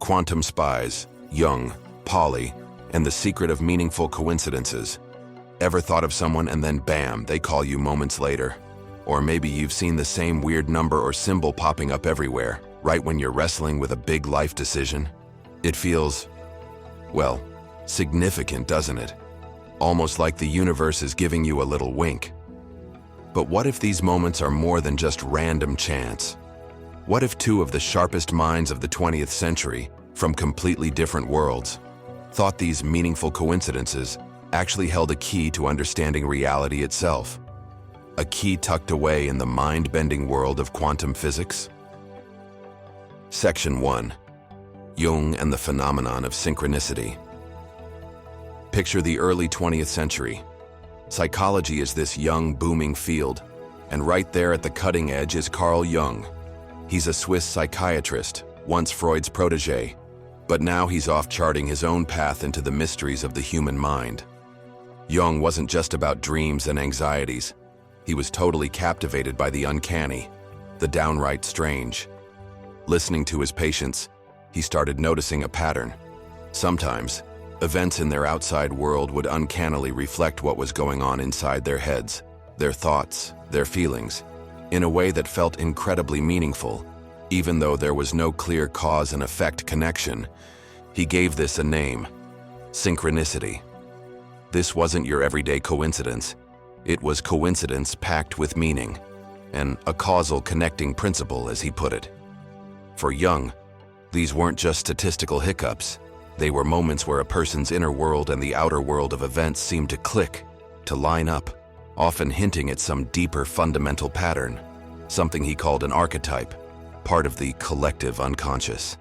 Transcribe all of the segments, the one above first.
quantum spies, Jung, Pauli, and the secret of meaningful coincidences. Ever thought of someone and then bam, they call you moments later? Or maybe you've seen the same weird number or symbol popping up everywhere, right when you're wrestling with a big life decision? It feels, well, significant, doesn't it? Almost like the universe is giving you a little wink. But what if these moments are more than just random chance? What if two of the sharpest minds of the 20th century, from completely different worlds, thought these meaningful coincidences actually held a key to understanding reality itself? A key tucked away in the mind-bending world of quantum physics? Section 1. Jung and the phenomenon of synchronicity. Picture the early 20th century. Psychology is this young, booming field, and right there at the cutting edge is Carl Jung. He's a Swiss psychiatrist, once Freud's protege, but now he's off charting his own path into the mysteries of the human mind. Jung wasn't just about dreams and anxieties. He was totally captivated by the uncanny, the downright strange. Listening to his patients, he started noticing a pattern. Sometimes, events in their outside world would uncannily reflect what was going on inside their heads, their thoughts, their feelings, in a way that felt incredibly meaningful. Even though there was no clear cause and effect connection, he gave this a name: synchronicity. This wasn't your everyday coincidence. It was coincidence packed with meaning, and a causal connecting principle, as he put it. For Jung, these weren't just statistical hiccups. They were moments where a person's inner world and the outer world of events seemed to click, to line up, often hinting at some deeper fundamental pattern, something he called an archetype, part of the collective unconscious.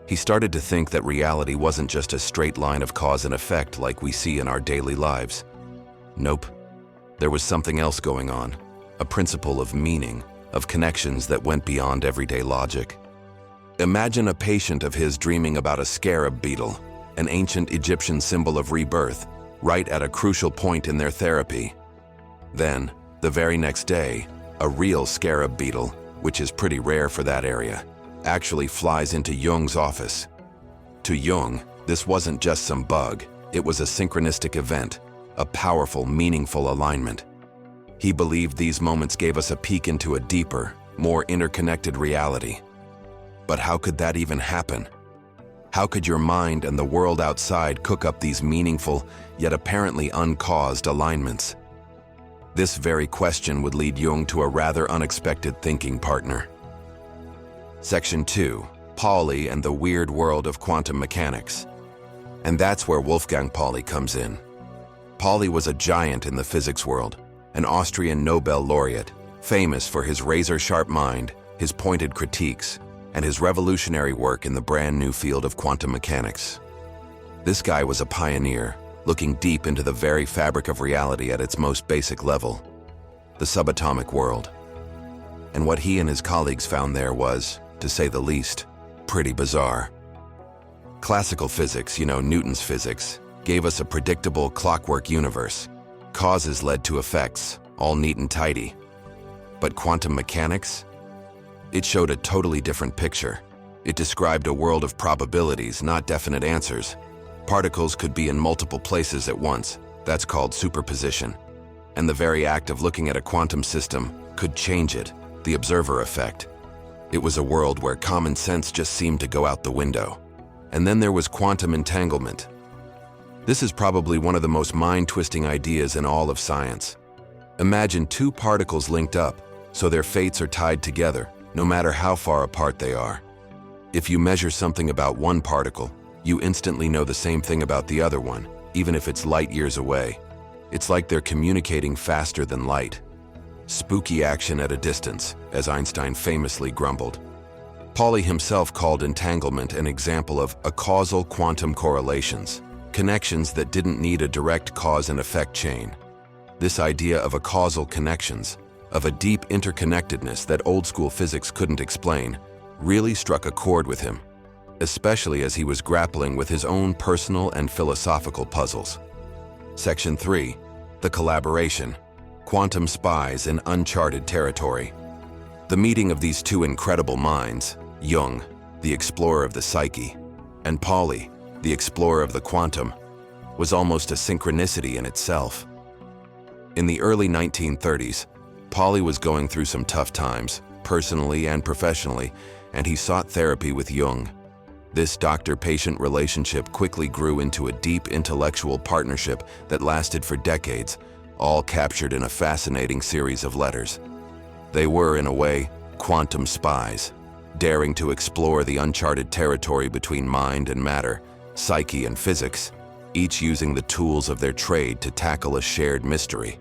He started to think that reality wasn't just a straight line of cause and effect like we see in our daily lives. Nope. There was something else going on, a principle of meaning, of connections that went beyond everyday logic. Imagine a patient of his dreaming about a scarab beetle, an ancient Egyptian symbol of rebirth, right at a crucial point in their therapy. Then, the very next day, a real scarab beetle, which is pretty rare for that area, actually flies into Jung's office. To Jung, this wasn't just some bug, it was a synchronistic event, a powerful, meaningful alignment. He believed these moments gave us a peek into a deeper, more interconnected reality. But how could that even happen? How could your mind and the world outside cook up these meaningful, yet apparently uncaused alignments? This very question would lead Jung to a rather unexpected thinking partner. Section 2. Pauli and the weird world of quantum mechanics. And that's where Wolfgang Pauli comes in. Pauli was a giant in the physics world, an Austrian Nobel laureate, famous for his razor-sharp mind, his pointed critiques, and his revolutionary work in the brand new field of quantum mechanics. This guy was a pioneer, looking deep into the very fabric of reality at its most basic level, the subatomic world. And what he and his colleagues found there was, to say the least, pretty bizarre. Classical physics, Newton's physics, gave us a predictable clockwork universe. Causes led to effects, all neat and tidy. But quantum mechanics? It showed a totally different picture. It described a world of probabilities, not definite answers. Particles could be in multiple places at once. That's called superposition. And the very act of looking at a quantum system could change it, the observer effect. It was a world where common sense just seemed to go out the window. And then there was quantum entanglement. This is probably one of the most mind-twisting ideas in all of science. Imagine two particles linked up, so their fates are tied together, no matter how far apart they are. If you measure something about one particle, you instantly know the same thing about the other one, even if it's light years away. It's like they're communicating faster than light. Spooky action at a distance, as Einstein famously grumbled. Pauli himself called entanglement an example of acausal quantum correlations, connections that didn't need a direct cause and effect chain. This idea of acausal connections, of a deep interconnectedness that old-school physics couldn't explain, really struck a chord with him, especially as he was grappling with his own personal and philosophical puzzles. Section 3. The collaboration. Quantum spies in uncharted territory. The meeting of these two incredible minds, Jung, the explorer of the psyche, And Pauli, the explorer of the quantum, was almost a synchronicity in itself. In the early 1930s, Pauli was going through some tough times, personally and professionally, and he sought therapy with Jung. This doctor-patient relationship quickly grew into a deep intellectual partnership that lasted for decades, all captured in a fascinating series of letters. They were, in a way, quantum spies, daring to explore the uncharted territory between mind and matter, psyche and physics, each using the tools of their trade to tackle a shared mystery.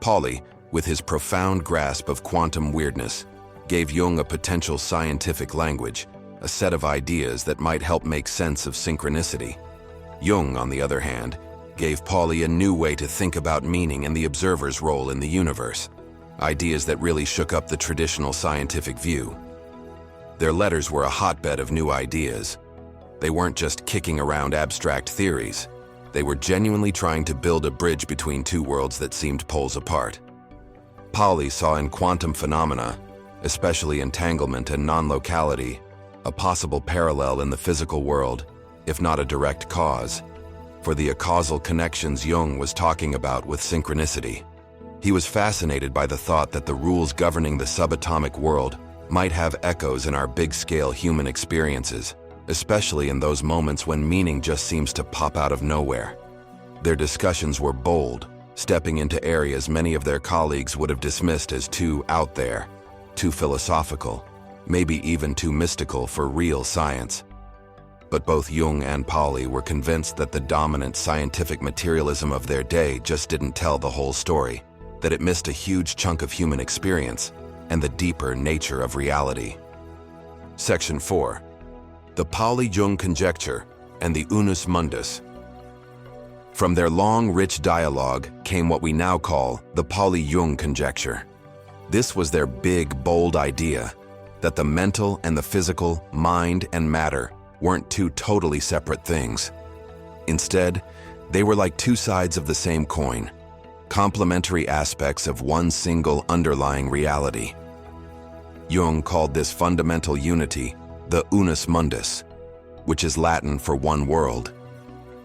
Pauli, with his profound grasp of quantum weirdness, gave Jung a potential scientific language, a set of ideas that might help make sense of synchronicity. Jung, on the other hand, gave Pauli a new way to think about meaning and the observer's role in the universe, ideas that really shook up the traditional scientific view. Their letters were a hotbed of new ideas. They weren't just kicking around abstract theories. They were genuinely trying to build a bridge between two worlds that seemed poles apart. Pauli saw in quantum phenomena, especially entanglement and non-locality, a possible parallel in the physical world, if not a direct cause, for the causal connections Jung was talking about with synchronicity. He was fascinated by the thought that the rules governing the subatomic world might have echoes in our big-scale human experiences, especially in those moments when meaning just seems to pop out of nowhere. Their discussions were bold, stepping into areas many of their colleagues would have dismissed as too out there, too philosophical, maybe even too mystical for real science. But both Jung and Pauli were convinced that the dominant scientific materialism of their day just didn't tell the whole story, that it missed a huge chunk of human experience and the deeper nature of reality. Section 4. The Pauli-Jung conjecture and the unus mundus. From their long, rich dialogue came what we now call the Pauli-Jung conjecture. This was their big, bold idea that the mental and the physical, mind and matter, weren't two totally separate things. Instead, they were like two sides of the same coin, complementary aspects of one single underlying reality. Jung called this fundamental unity the unus mundus, which is Latin for one world.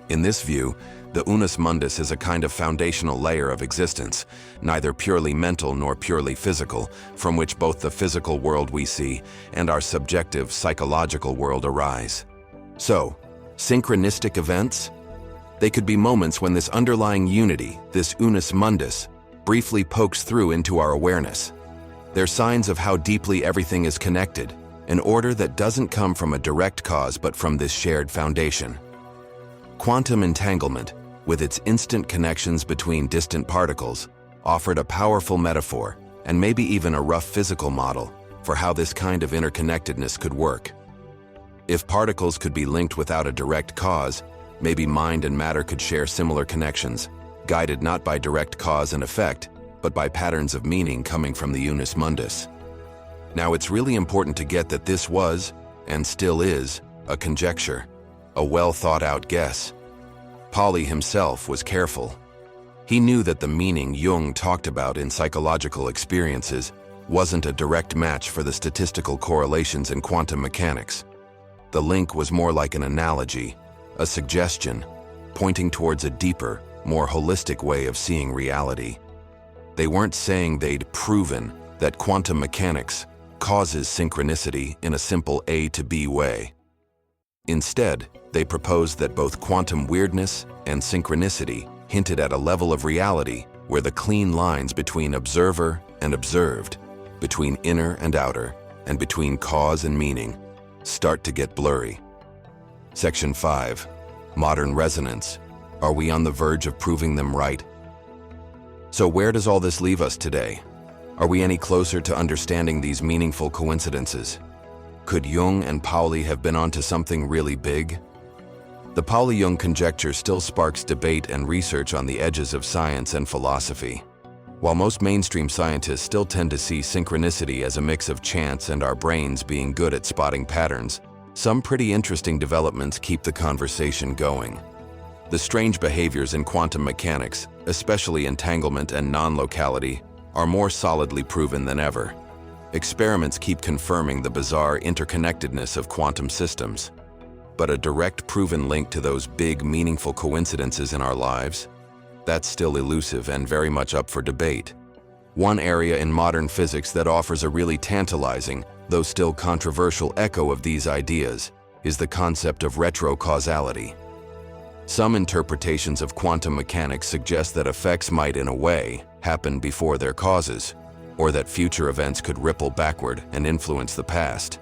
In this view, the unus mundus is a kind of foundational layer of existence, neither purely mental nor purely physical, from which both the physical world we see and our subjective psychological world arise. So, synchronistic events? They could be moments when this underlying unity, this unus mundus, briefly pokes through into our awareness. They're signs of how deeply everything is connected, an order that doesn't come from a direct cause but from this shared foundation. Quantum entanglement, with its instant connections between distant particles, offered a powerful metaphor and maybe even a rough physical model for how this kind of interconnectedness could work. If particles could be linked without a direct cause, maybe mind and matter could share similar connections, guided not by direct cause and effect, but by patterns of meaning coming from the unus mundus. Now, it's really important to get that this was, and still is, a conjecture, a well-thought-out guess. Pauli himself was careful. He knew that the meaning Jung talked about in psychological experiences wasn't a direct match for the statistical correlations in quantum mechanics. The link was more like an analogy, a suggestion, pointing towards a deeper, more holistic way of seeing reality. They weren't saying they'd proven that quantum mechanics causes synchronicity in a simple A to B way. Instead, they proposed that both quantum weirdness and synchronicity hinted at a level of reality where the clean lines between observer and observed, between inner and outer, and between cause and meaning, start to get blurry. Section 5. Modern resonance. Are we on the verge of proving them right? So where does all this leave us today? Are we any closer to understanding these meaningful coincidences? Could Jung and Pauli have been onto something really big? The Pauli-Jung conjecture still sparks debate and research on the edges of science and philosophy. While most mainstream scientists still tend to see synchronicity as a mix of chance and our brains being good at spotting patterns, some pretty interesting developments keep the conversation going. The strange behaviors in quantum mechanics, especially entanglement and non-locality, are more solidly proven than ever. Experiments keep confirming the bizarre interconnectedness of quantum systems. But a direct proven link to those big, meaningful coincidences in our lives? That's still elusive and very much up for debate. One area in modern physics that offers a really tantalizing, though still controversial echo of these ideas is the concept of retrocausality. Some interpretations of quantum mechanics suggest that effects might, in a way, happen before their causes, or that future events could ripple backward and influence the past.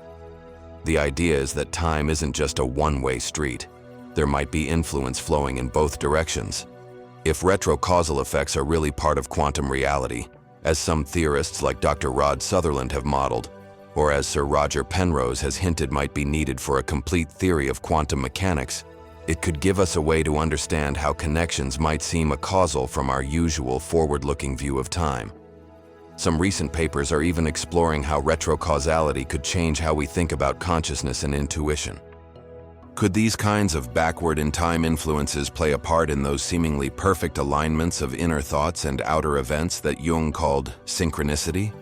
The idea is that time isn't just a one-way street. There might be influence flowing in both directions. If retrocausal effects are really part of quantum reality, as some theorists like Dr. Rod Sutherland have modeled, or as Sir Roger Penrose has hinted might be needed for a complete theory of quantum mechanics, it could give us a way to understand how connections might seem acausal from our usual forward-looking view of time. Some recent papers are even exploring how retrocausality could change how we think about consciousness and intuition. Could these kinds of backward-in-time influences play a part in those seemingly perfect alignments of inner thoughts and outer events that Jung called synchronicity?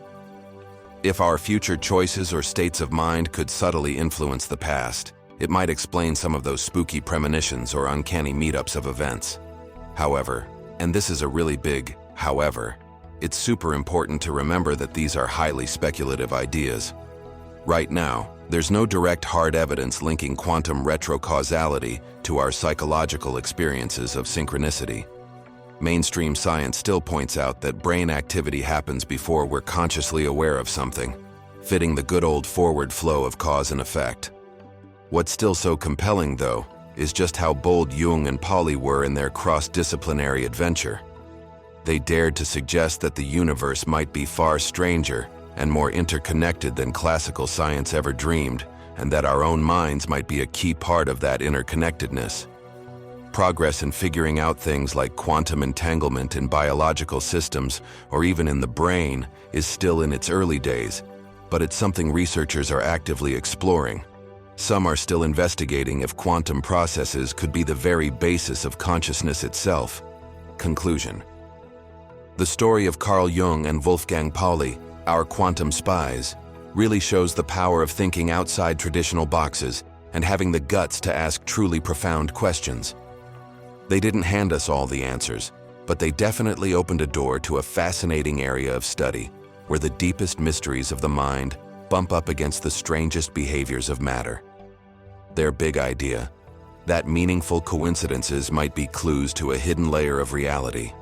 If our future choices or states of mind could subtly influence the past, it might explain some of those spooky premonitions or uncanny meetups of events. However, and this is a really big however, it's super important to remember that these are highly speculative ideas. Right now, there's no direct hard evidence linking quantum retrocausality to our psychological experiences of synchronicity. Mainstream science still points out that brain activity happens before we're consciously aware of something, fitting the good old forward flow of cause and effect. What's still so compelling, though, is just how bold Jung and Pauli were in their cross-disciplinary adventure. They dared to suggest that the universe might be far stranger and more interconnected than classical science ever dreamed, and that our own minds might be a key part of that interconnectedness. Progress in figuring out things like quantum entanglement in biological systems or even in the brain is still in its early days, but it's something researchers are actively exploring. Some are still investigating if quantum processes could be the very basis of consciousness itself. Conclusion. The story of Carl Jung and Wolfgang Pauli, our quantum spies, really shows the power of thinking outside traditional boxes and having the guts to ask truly profound questions. They didn't hand us all the answers, but they definitely opened a door to a fascinating area of study where the deepest mysteries of the mind bump up against the strangest behaviors of matter. Their big idea, that meaningful coincidences might be clues to a hidden layer of reality,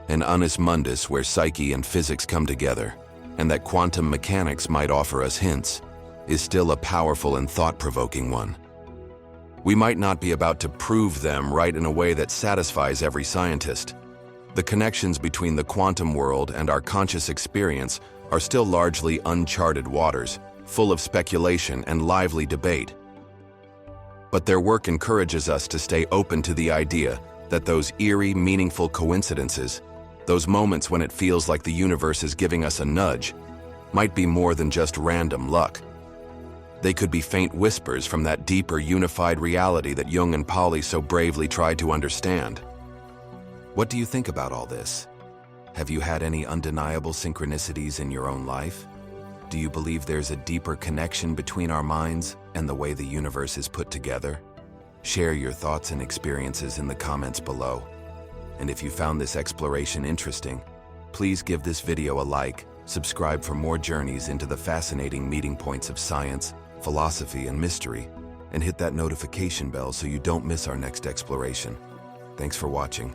an annus mundus where psyche and physics come together, and that quantum mechanics might offer us hints, is still a powerful and thought-provoking one. We might not be about to prove them right in a way that satisfies every scientist. The connections between the quantum world and our conscious experience are still largely uncharted waters, full of speculation and lively debate. But their work encourages us to stay open to the idea that those eerie, meaningful coincidences, those moments when it feels like the universe is giving us a nudge, might be more than just random luck. They could be faint whispers from that deeper, unified reality that Jung and Pauli so bravely tried to understand. What do you think about all this? Have you had any undeniable synchronicities in your own life? Do you believe there's a deeper connection between our minds and the way the universe is put together? Share your thoughts and experiences in the comments below. And if you found this exploration interesting, please give this video a like, subscribe for more journeys into the fascinating meeting points of science, philosophy, and mystery, and hit that notification bell so you don't miss our next exploration. Thanks for watching.